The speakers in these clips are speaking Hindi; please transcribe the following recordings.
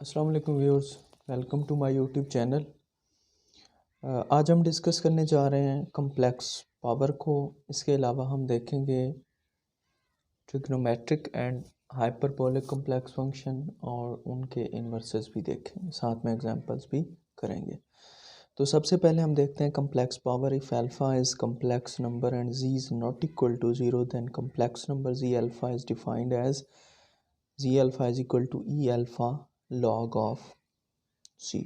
अस्सलाम वालेकुम viewers, welcome to my YouTube channel. आज हम डिस्कस करने जा रहे हैं कम्प्लेक्स पावर को। इसके अलावा हम देखेंगे trigonometric and hyperbolic complex function और उनके इन्वर्सेस भी देखेंगे, साथ में एग्जांपल्स भी करेंगे। तो सबसे पहले हम देखते हैं complex power. If alpha is complex number and z is not equal to zero, then complex number z alpha is defined as z alpha is equal to e alpha log of c.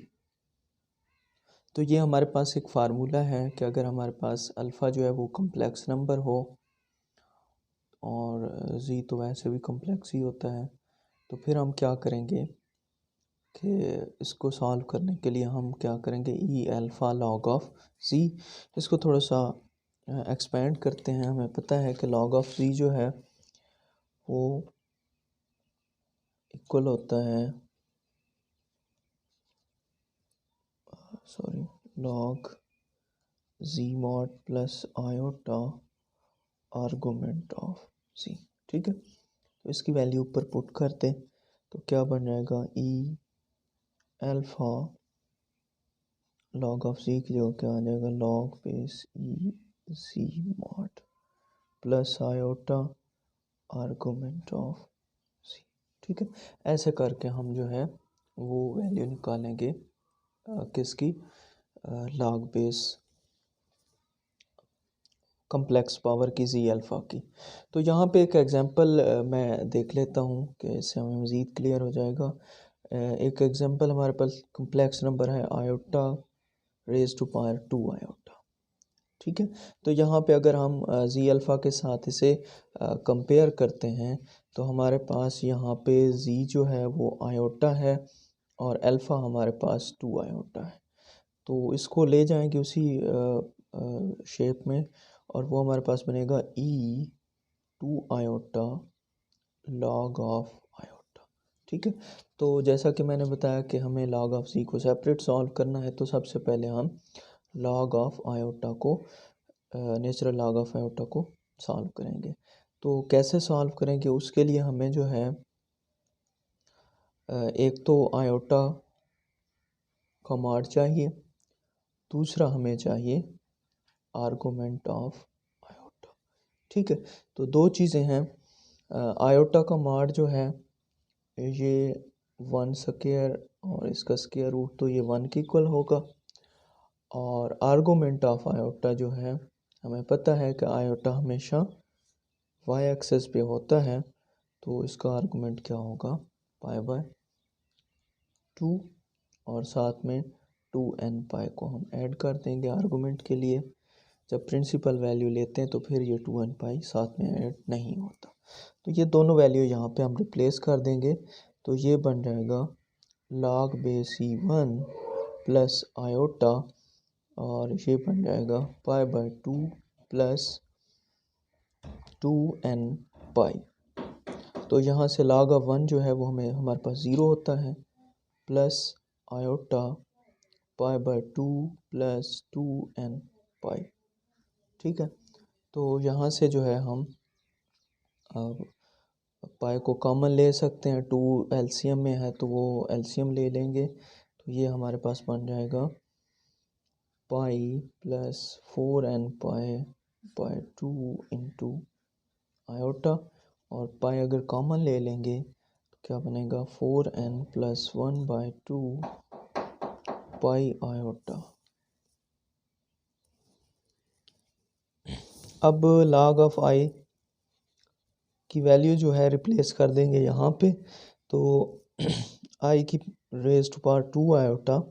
तो ये हमारे पास एक फार्मूला है कि अगर हमारे पास अल्फ़ा जो है वो कम्प्लेक्स नंबर हो और जी तो वैसे भी कम्प्लेक्स ही होता है, तो फिर हम क्या करेंगे कि इसको सॉल्व करने के लिए हम क्या करेंगे, ई अल्फ़ा लॉग ऑफ जी। इसको थोड़ा सा एक्सपेंड करते हैं। हमें पता है कि लॉग ऑफ जी जो है वो इक्वल होता है log z mod plus iota argument of c. ठीक है, तो इसकी वैल्यू ऊपर पुट करते तो क्या बन जाएगा, e alpha log of c की जगह क्या आ जाएगा, log base e c mod plus iota argument of c. ठीक है, ऐसे करके हम जो है वो वैल्यू निकालेंगे किसकी, लॉग बेस कम्प्लेक्स पावर की जी अल्फ़ा की। तो यहाँ पे एक एग्जांपल मैं देख लेता हूँ कि इससे हमें मज़ीद क्लियर हो जाएगा। एक एग्जांपल हमारे पास कम्प्लेक्स नंबर है iota raise to power 2 iota. ठीक है, तो यहाँ पे अगर हम जी अल्फ़ा के साथ इसे कंपेयर करते हैं तो हमारे पास यहाँ पे जी जो है वो आयोटा है और अल्फ़ा हमारे पास 2 आयोटा है। तो इसको ले जाएंगे उसी शेप में और वो हमारे पास बनेगा ई 2 आयोटा लॉग ऑफ आयोटा। ठीक है, तो जैसा कि मैंने बताया कि हमें लॉग ऑफ सी को सेपरेट सॉल्व करना है, तो सबसे पहले हम लॉग ऑफ आयोटा को नेचुरल लॉग ऑफ आयोटा को सॉल्व करेंगे। तो कैसे सॉल्व करेंगे, उसके लिए हमें जो है एक तो आयोटा का मॉड चाहिए, दूसरा हमें चाहिए आर्गुमेंट ऑफ आयोटा। ठीक है, तो दो चीज़ें हैं। आयोटा का मॉड जो है ये 1 स्क्वायर और इसका स्क्वायर रूट, तो ये 1 के इक्वल होगा। और आर्गुमेंट ऑफ आयोटा जो है, हमें पता है कि आयोटा हमेशा वाई एक्सेस पे होता है, तो इसका आर्गुमेंट क्या होगा, पाई बाय 2 और साथ में 2n पाई को हम ऐड कर देंगे आर्गुमेंट के लिए। जब प्रिंसिपल वैल्यू लेते हैं तो फिर ये 2n पाई साथ में ऐड नहीं होता, तो ये दोनों वैल्यू यहाँ पे हम रिप्लेस कर देंगे। तो ये बन जाएगा log base c1 plus iota और ये बन जाएगा पाई बाय 2 प्लस 2n पाई। तो यहाँ से log ऑफ 1 जो है वो हमें हमारे पास 0 होता है, plus iota pi by 2 plus 2n पाई। ठीक है, तो यहाँ से जो है हम पाई को कॉमन ले सकते हैं, 2 एलसीएम में है तो वो एलसीएम ले लेंगे। तो ये हमारे पास बन जाएगा pi plus 4n pi by 2 into iota, और पाई अगर कॉमन ले लेंगे तो क्या बनेगा, 4n plus 1 by 2 pi iota. अब log ऑफ आई की वैल्यू जो है रिप्लेस कर देंगे यहाँ पे, तो आई की रेज टू पावर 2 आयोटा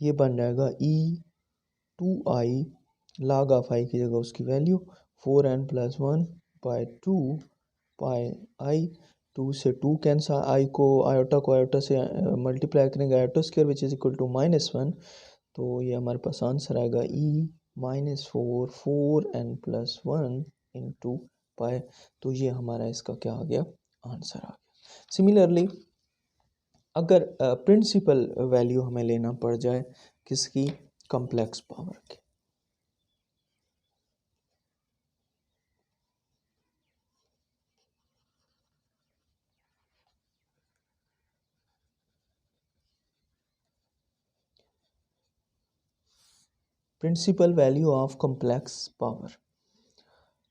ये बन जाएगा ई 2 आई log ऑफ आई की जगह उसकी वैल्यू 4n प्लस 1 बाय 2 पाई आई। 2 से 2 कैंसिल, आई को आयोटा से मल्टीप्लाई करेंगे iota square which is equal to -1, तो ये हमारे पास आंसर आएगा ई -4 प्लस 1 इंटू पाई। तो ये हमारा इसका क्या आ गया, आंसर आ गया। सिमिलरली अगर प्रिंसिपल वैल्यू हमें लेना पड़ जाए किसकी, कम्प्लेक्स पावर की, principal value of complex power.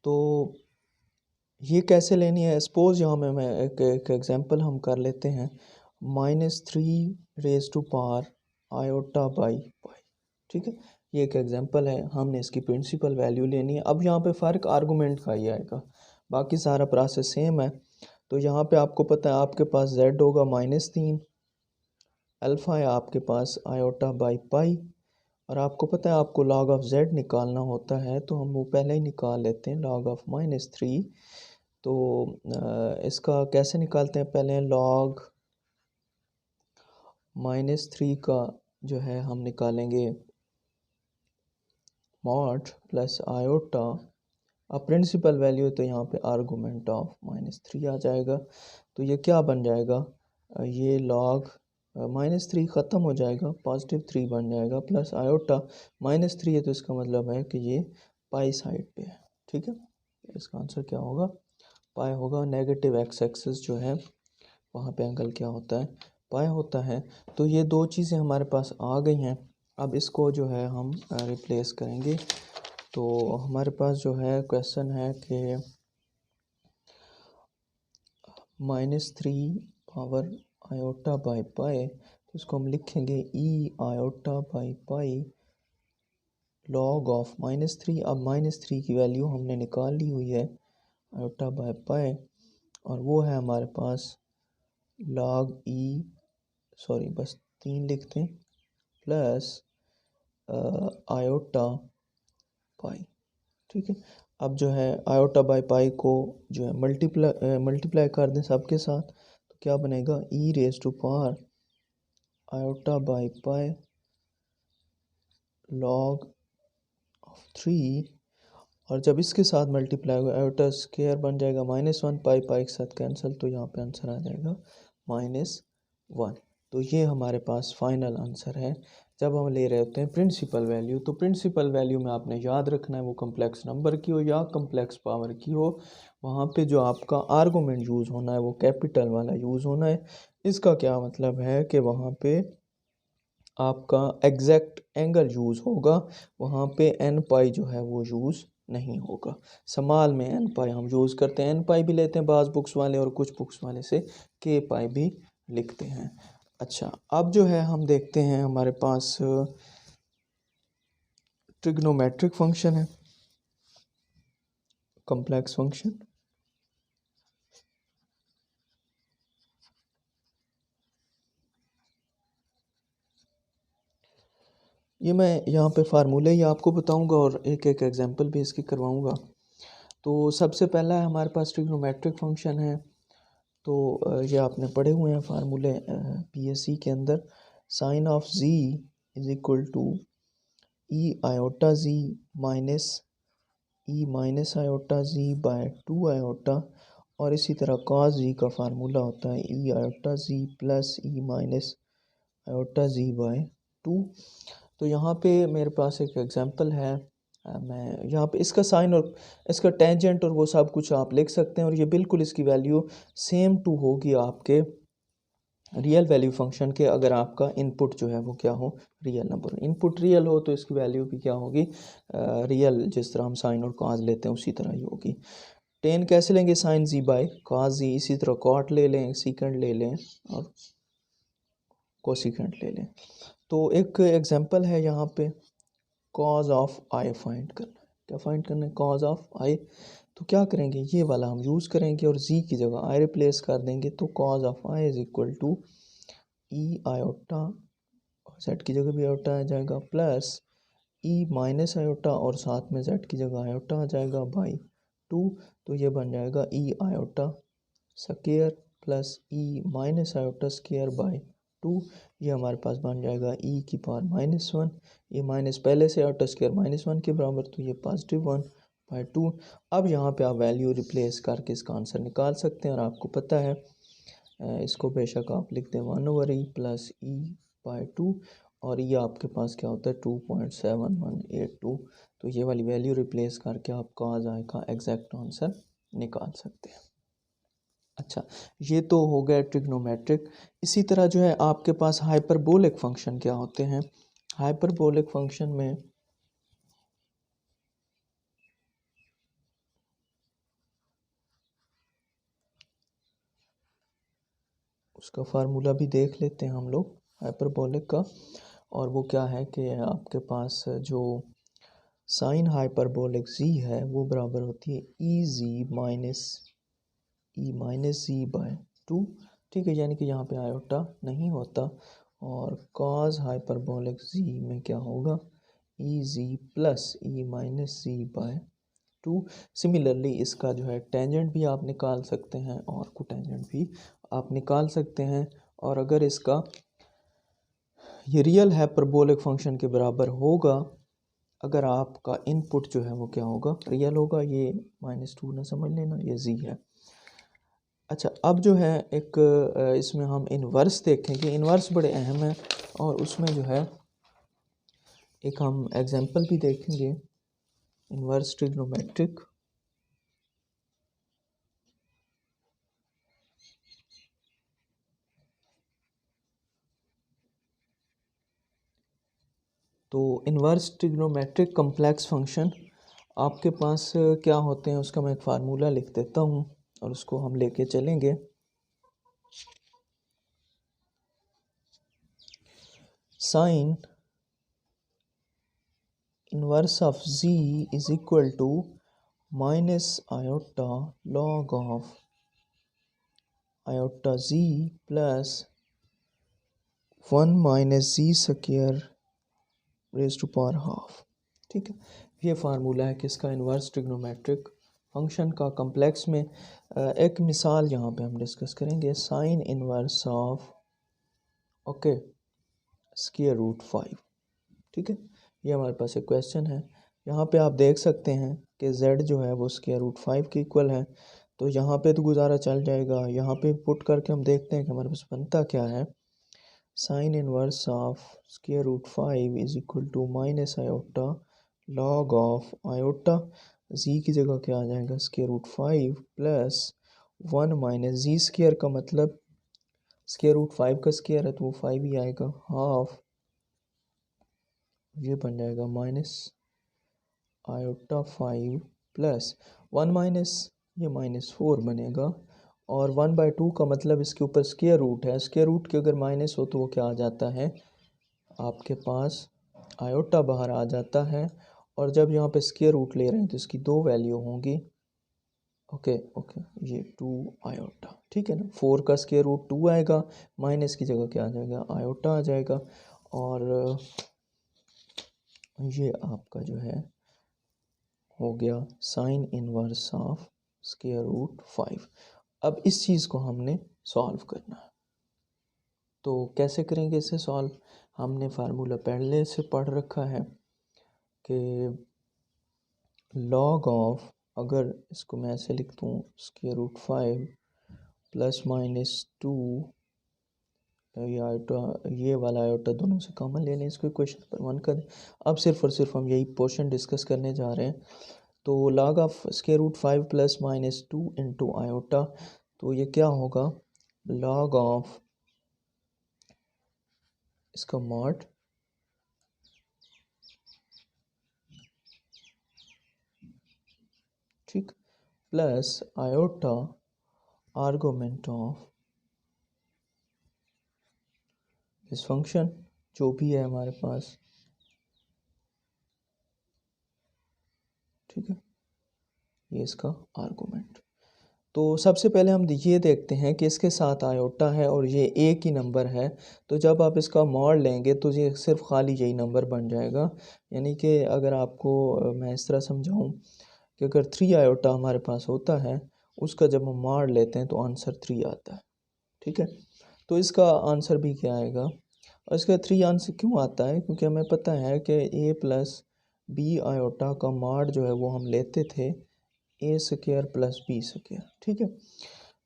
तो ये कैसे लेनी है, सपोज यहाँ में मैं एक एग्जांपल हम कर लेते हैं, -3 raise to power iota by pi. ठीक है, ये एक एग्जांपल है, हमने इसकी प्रिंसिपल वैल्यू लेनी है। अब यहाँ पे फ़र्क आर्गूमेंट का ही आएगा, बाकी सारा प्रोसेस सेम है। तो यहाँ पे आपको पता है आपके पास z होगा -3, अल्फ़ा है आपके पास आयोटा बाई पाई, और आपको पता है आपको log ऑफ z निकालना होता है, तो हम वो पहले ही निकाल लेते हैं log ऑफ -3। तो इसका कैसे निकालते हैं, पहले log -3 का जो है हम निकालेंगे मॉड प्लस आयोटा। अब प्रिंसिपल वैल्यू तो यहाँ पे आर्गूमेंट ऑफ -3 आ जाएगा। तो ये क्या बन जाएगा, ये log -3 ख़त्म हो जाएगा, +3 बन जाएगा, प्लस आयोटा -3 है तो इसका मतलब है कि ये पाई साइड पे है। ठीक है, इसका आंसर क्या होगा, पाई होगा। नेगेटिव एक्स एक्सिस जो है वहाँ पे एंगल क्या होता है, पाई होता है। तो ये दो चीज़ें हमारे पास आ गई हैं। अब इसको जो है हम रिप्लेस करेंगे। तो हमारे पास जो है क्वेश्चन है कि -3 पावर आयोटा बाई पाई, तो इसको हम लिखेंगे ई iota by pi log of -3। अब -3 की वैल्यू हमने निकाल ली हुई है आयोटा बाई पाई, और वो है हमारे पास लॉग बस 3 लिखते हैं प्लस आयोटा पाई। ठीक है, अब जो है आयोटा बाई पाई को जो है मल्टीप्लाई कर दें सबके साथ, तो क्या बनेगा, e⁻⁴ iota by pi log of 3, और जब इसके साथ मल्टीप्लाई होगा आयोटा स्क्वायर बन जाएगा -1, पाई पाई के साथ कैंसिल, तो यहाँ पे आंसर आ जाएगा -1। तो ये हमारे पास फाइनल आंसर है जब हम ले रहे होते हैं प्रिंसिपल वैल्यू। तो प्रिंसिपल वैल्यू में आपने याद रखना है वो कम्प्लेक्स नंबर की हो या कम्प्लेक्स पावर की हो, वहाँ पे जो आपका आर्गूमेंट यूज़ होना है वो कैपिटल वाला यूज़ होना है। इसका क्या मतलब है कि वहाँ पे आपका एग्जैक्ट एंगल यूज़ होगा, वहाँ पे एन पाई जो है वो यूज़ नहीं होगा। समाल में एन पाई हम यूज़ करते हैं, एन पाई भी लेते हैं बाज़ बुक्स वाले, और कुछ बुक्स वाले से के पाई भी लिखते हैं। अच्छा, अब जो है हम देखते हैं हमारे पास ट्रिग्नोमेट्रिक फंक्शन है, कॉम्प्लेक्स फंक्शन। ये मैं यहाँ पे फार्मूले ही आपको बताऊंगा और एक एक एग्जांपल भी इसकी करवाऊंगा। तो सबसे पहला है हमारे पास ट्रिग्नोमेट्रिक फंक्शन है। तो ये आपने पढ़े हुए हैं फार्मूले पीएससी के अंदर, sine of z is equal to E iota z minus E minus iota z by 2 iota, और इसी तरह cos z का फार्मूला होता है E iota z plus E minus iota z by 2। तो यहाँ पे मेरे पास एक एग्जांपल है, मैं यहाँ पे इसका साइन और इसका टेंजेंट और वो सब कुछ आप लिख सकते हैं, और ये बिल्कुल इसकी वैल्यू सेम टू होगी आपके रियल वैल्यू फंक्शन के, अगर आपका इनपुट जो है वो क्या हो, रियल नंबर। इनपुट रियल हो तो इसकी वैल्यू भी क्या होगी, रियल, जिस तरह हम साइन और कॉस लेते हैं उसी तरह ही होगी। टेन कैसे लेंगे, साइन जी बाय कॉस जी, इसी तरह कॉट ले लें, सीकेंड ले लें और कोसिकेंड ले लें। तो एक एग्जांपल है यहाँ पे, कॉज ऑफ आई फाइंड करना है। क्या फाइंड करना है, कॉज ऑफ आई। तो क्या करेंगे, ये वाला हम यूज़ करेंगे और जी की जगह आई रिप्लेस कर देंगे। तो cos of I is equal to E iota, Z की जगह भी आयोटा आ जाएगा, प्लस ई माइनस आयोटा और साथ में जेड की जगह आयोटा आ जाएगा बाई 2। तो ये बन जाएगा ई iota square plus E minus iota square by 2। ये हमारे पास बन जाएगा ई की पावर -1, ये माइनस पहले से आयोटा स्क्वायर -1 के बराबर, तो ये +1 बाई 2। अब यहाँ पे आप वैल्यू रिप्लेस करके इसका आंसर निकाल सकते हैं, और आपको पता है इसको बेशक आप लिखते हैं 1/e प्लस ई बाई 2, और ये आपके पास क्या होता है 2.7182। तो ये वाली वैल्यू रिप्लेस करके आप cos i का एग्जैक्ट आंसर निकाल सकते हैं। अच्छा, ये तो हो गया ट्रिग्नोमेट्रिक। इसी तरह जो है आपके पास हाइपरबोलिक फंक्शन क्या होते हैं। हाइपरबोलिक फंक्शन में उसका फार्मूला भी देख लेते हैं हम लोग हाइपरबोलिक का। और वो क्या है कि आपके पास जो साइन हाइपरबोलिक z है वो बराबर होती है ई माइनस जी बाय 2। ठीक है, यानी कि यहाँ पे आयोटा नहीं होता। और कॉस हाइपरबोलिक z में क्या होगा, ई जी प्लस ई माइनस जी बाय 2। सिमिलरली इसका जो है टेंजेंट भी आप निकाल सकते हैं और कोटेंजेंट भी आप निकाल सकते हैं। और अगर इसका ये रियल हाइपरबोलिक फंक्शन के बराबर होगा अगर आपका इनपुट जो है वो क्या होगा, रियल होगा। ये -2 ना समझ लेना, ये z है। अच्छा, अब जो है एक इसमें हम इन्वर्स देखेंगे। इन्वर्स बड़े अहम है और उसमें जो है एक हम एग्जांपल भी देखेंगे, इन्वर्स ट्रिग्नोमेट्रिक। तो इन्वर्स ट्रिग्नोमेट्रिक कम्प्लेक्स फंक्शन आपके पास क्या होते हैं उसका मैं एक फार्मूला लिख देता हूँ और उसको हम लेके चलेंगे। Sine inverse of z is equal to minus iota log of iota z plus 1 minus Z square raise to power half. ठीक है, ये फार्मूला है किसका, इनवर्स ट्रिग्नोमेट्रिक फंक्शन का। कम्प्लेक्स में एक मिसाल यहाँ पे हम डिस्कस करेंगे, sine inverse of okay square root 5। ठीक है, ये हमारे पास एक क्वेश्चन है। यहाँ पे आप देख सकते हैं कि z जो है वो स्क्वायर रूट 5 के इक्वल है। तो यहाँ पे तो गुजारा चल जाएगा, यहाँ पे पुट करके हम देखते हैं कि हमारे पास बनता क्या है। Sine inverse of square root 5 is equal to minus iota log of iota z की जगह क्या आ जाएगा, square root 5 plus 1 minus Z square का मतलब स्क्वायर रूट 5 का स्क्वायर है तो वो 5 ही आएगा, हाफ ये बन जाएगा माइनस आयोटा 5 प्लस 1 माइनस ये -4 बनेगा। और 1/2 का मतलब इसके ऊपर स्क्वायर रूट है, स्क्वायर रूट के अगर माइनस हो तो वो क्या आ जाता है आपके पास, आयोटा बाहर आ जाता है। और जब यहाँ पे स्क्वायर रूट ले रहे हैं तो इसकी दो वैल्यू होंगी। ओके ओके, ये 2 आयोटा, ठीक है ना। 4 का स्क्वायर रूट 2 आएगा, माइनस की जगह क्या आ जाएगा, आयोटा आ जाएगा। और ये आपका जो है हो गया sine inverse of square root 5। अब इस चीज़ को हमने सॉल्व करना है, तो कैसे करेंगे इसे सॉल्व। हमने फार्मूला पहले से पढ़ रखा है कि लॉग ऑफ, अगर इसको मैं ऐसे लिख दूँ स्क्वायर रूट 5 प्लस -2, ये आयोटा ये वाला आयोटा दोनों से कॉमन ले लें, इसको इक्वेशन पर 1 कर दें। अब सिर्फ और सिर्फ हम यही पोर्शन डिस्कस करने जा रहे हैं। तो log of square root 5 plus -2 into iota, तो ये क्या होगा, लॉग ऑफ इसका मॉड ठीक प्लस आयोटा आर्गुमेंट ऑफ इस फंक्शन जो भी है हमारे पास, ठीक है, ये इसका आर्गुमेंट। तो सबसे पहले हम ये देखते हैं कि इसके साथ आयोटा है और ये एक ही नंबर है, तो जब आप इसका मॉड लेंगे तो ये सिर्फ खाली यही नंबर बन जाएगा। यानी कि अगर आपको मैं इस तरह समझाऊं कि अगर 3 आयोटा हमारे पास होता है, उसका जब हम मॉड लेते हैं तो आंसर 3 आता है। ठीक है, तो इसका आंसर भी क्या आएगा, और इसका 3 आंसर क्यों आता है, क्योंकि हमें पता है कि a प्लस बी आयोटा का मॉड जो है वो हम लेते थे ए स्क्वायर प्लस बी स्क्वायर। ठीक है,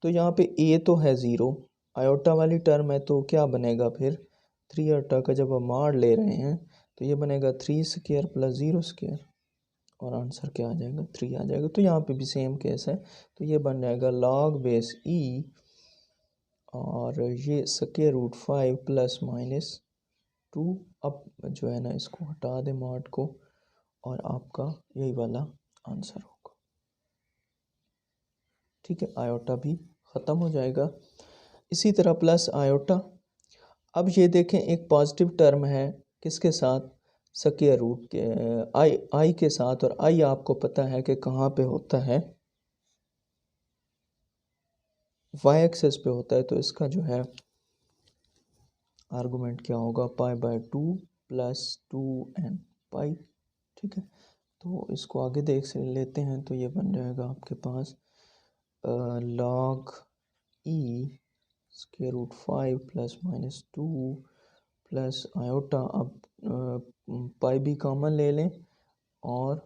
तो यहाँ पे ए तो है 0, आयोटा वाली टर्म है तो क्या बनेगा फिर 3 आयोटा का जब हम मॉड ले रहे हैं तो ये बनेगा 3 स्क्वायर प्लस 0 स्क्वायर, और आंसर क्या आ जाएगा 3 आ जाएगा। तो यहाँ पे भी सेम केस है, तो ये बन जाएगा लॉग बेस ई और ये स्क्वायर रूट 5 प्लस -2। अब जो है ना इसको हटा दें मॉड को और आपका यही वाला आंसर होगा। ठीक है, आयोटा भी ख़त्म हो जाएगा। इसी तरह प्लस आयोटा। अब ये देखें एक पॉजिटिव टर्म है किसके साथ, स्क्वायर रूट के आई के साथ, और आई आपको पता है कि कहाँ पे होता है, वाई एक्सेस पे होता है। तो इसका जो है आर्गुमेंट क्या होगा, पाई बाय 2 प्लस 2n पाई। ठीक है, तो इसको आगे देख से लेते हैं तो ये बन जाएगा आपके पास log e square root 5 plus minus 2 plus iota. अब पाई भी कॉमन ले लें और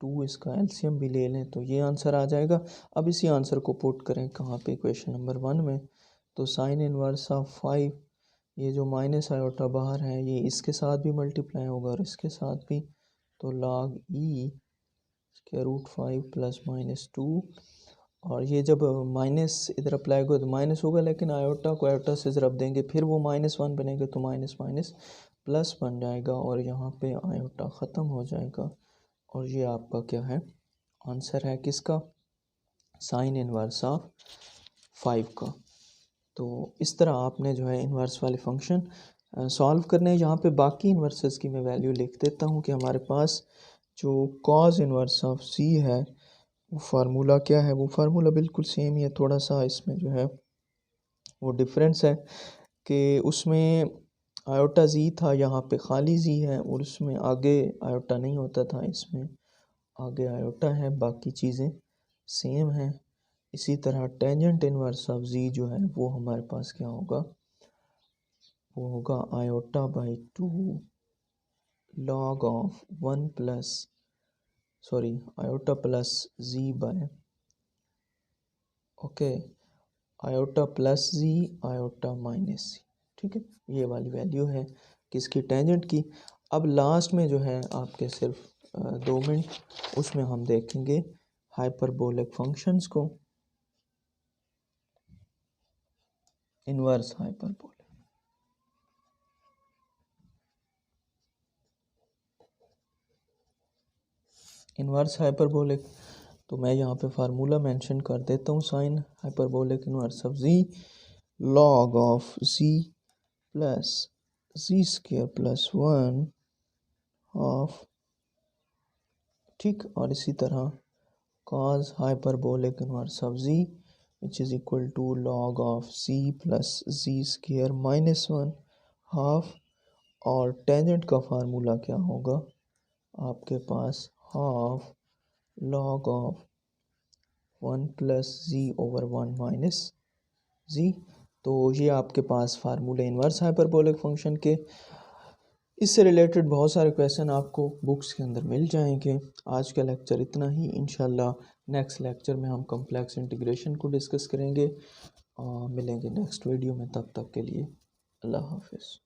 2 इसका एलसीएम भी ले लें तो ये आंसर आ जाएगा। अब इसी आंसर को पुट करें कहाँ पे, इक्वेशन नंबर 1 में। तो साइन इनवर्स ऑफ 5, ये जो माइनस आयोटा बाहर है ये इसके साथ भी मल्टीप्लाई होगा और इसके साथ भी। तो log e square root 5 plus minus 2, और ये जब माइनस इधर अप्लाई होगा तो माइनस होगा, लेकिन आयोटा को आयोटा से ज़रब देंगे फिर वो -1 बनेगा, तो माइनस माइनस प्लस बन जाएगा और यहाँ पे आयोटा ख़त्म हो जाएगा। और ये आपका क्या है, आंसर है किसका, साइन इनवर्स ऑफ 5 का। तो इस तरह आपने जो है इन्वर्स वाले फंक्शन सॉल्व करने। यहाँ पे बाकी इन्वर्सेस की मैं वैल्यू लिख देता हूँ कि हमारे पास जो कॉज इन्वर्स ऑफ सी है वो फार्मूला क्या है, वो फार्मूला बिल्कुल सेम ही है, थोड़ा सा इसमें जो है वो डिफरेंस है कि उसमें आयोटा जी था, यहाँ पे खाली जी है, और उसमें आगे आयोटा नहीं होता था, इसमें आगे आयोटा है, बाकी चीज़ें सेम हैं। इसी तरह टेंजेंट इनवर्स ऑफ जी जो है वो हमारे पास क्या होगा, वो होगा iota by 2 log of 1 plus iota plus z by okay iota plus z iota minus c. ठीक है, ये वाली वैल्यू है किसकी, टेंजेंट की। अब लास्ट में जो है आपके सिर्फ 2 मिनट, उसमें हम देखेंगे हाइपरबोलिक फंक्शंस को, इन्वर्स हाइपरबोलिक। इन्वर्स हाइपरबोलिक, तो मैं यहाँ पे फार्मूला मेंशन कर देता हूँ, sine hyperbolic inverse of Z log of Z plus Z square plus 1 of, ठीक, और इसी तरह cos hyperbolic inverse of z which is equal to log of c plus z square minus 1 half, और टेंजेंट का फार्मूला क्या होगा आपके पास, half log of 1 plus z over 1 minus z. तो ये आपके पास फार्मूले इन्वर्स हाइपरबोलिक फंक्शन के। इससे रिलेटेड बहुत सारे क्वेश्चन आपको बुक्स के अंदर मिल जाएंगे। आज का लेक्चर इतना ही, इंशाल्लाह नेक्स्ट लेक्चर में हम कॉम्प्लेक्स इंटीग्रेशन को डिस्कस करेंगे। मिलेंगे नेक्स्ट वीडियो में, तब तक के लिए अल्लाह हाफिज़।